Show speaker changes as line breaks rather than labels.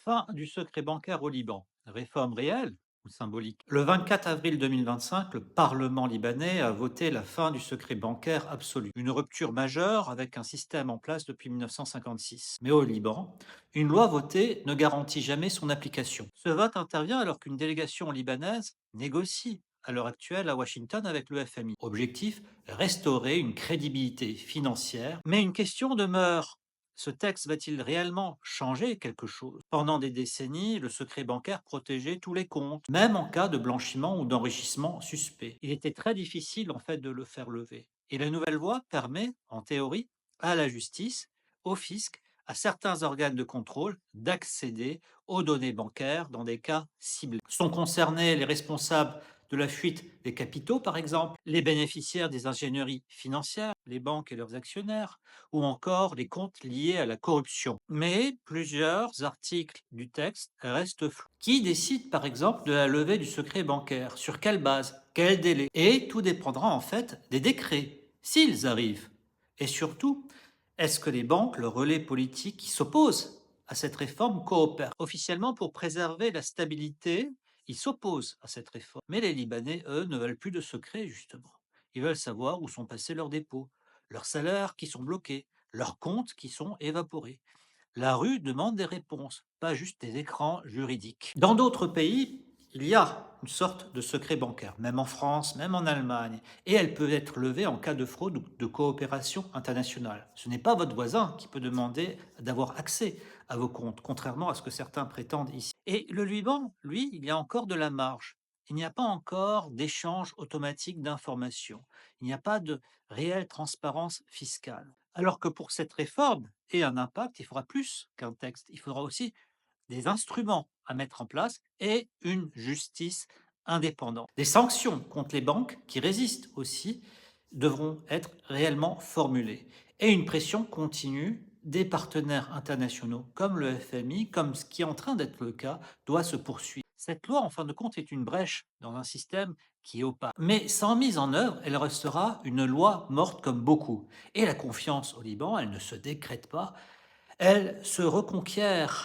Fin du secret bancaire au Liban. Réforme réelle ou symbolique? Le 24 avril 2025, le Parlement libanais a voté la fin du secret bancaire absolu. Une rupture majeure avec un système en place depuis 1956. Mais au Liban, une loi votée ne garantit jamais son application. Ce vote intervient alors qu'une délégation libanaise négocie à l'heure actuelle à Washington avec le FMI. Objectif, restaurer une crédibilité financière. Mais une question demeure. Ce texte va-t-il réellement changer quelque chose? Pendant des décennies, le secret bancaire protégeait tous les comptes, même en cas de blanchiment ou d'enrichissement suspect. Il était très difficile en fait de le faire lever. Et la nouvelle loi permet, en théorie, à la justice, au fisc, à certains organes de contrôle d'accéder aux données bancaires dans des cas ciblés. Sont concernés les responsables de la fuite des capitaux, par exemple, les bénéficiaires des ingénieries financières, les banques et leurs actionnaires, ou encore les comptes liés à la corruption. Mais plusieurs articles du texte restent flous. Qui décide par exemple de la levée du secret bancaire? Sur quelle base? Quel délai? Et tout dépendra en fait des décrets, s'ils arrivent. Et surtout, est-ce que les banques, le relais politique qui s'opposent à cette réforme, coopèrent? Officiellement, pour préserver la stabilité, ils s'opposent à cette réforme. Mais les Libanais, eux, ne veulent plus de secret, justement. Ils veulent savoir où sont passés leurs dépôts, leurs salaires qui sont bloqués, leurs comptes qui sont évaporés. La rue demande des réponses, pas juste des écrans juridiques. Dans d'autres pays, il y a une sorte de secret bancaire, même en France, même en Allemagne, et elle peut être levée en cas de fraude ou de coopération internationale. Ce n'est pas votre voisin qui peut demander d'avoir accès à vos comptes, contrairement à ce que certains prétendent ici. Et le Liban, lui, il y a encore de la marge. Il n'y a pas encore d'échange automatique d'informations. Il n'y a pas de réelle transparence fiscale. Alors que pour cette réforme ait un impact, il faudra plus qu'un texte. Il faudra aussi des instruments à mettre en place et une justice indépendante. Des sanctions contre les banques qui résistent aussi devront être réellement formulées. Et une pression continue des partenaires internationaux comme le FMI, comme ce qui est en train d'être le cas, doit se poursuivre. Cette loi, en fin de compte, est une brèche dans un système qui est opaque. Mais sans mise en œuvre, elle restera une loi morte comme beaucoup. Et la confiance au Liban, elle ne se décrète pas, elle se reconquiert.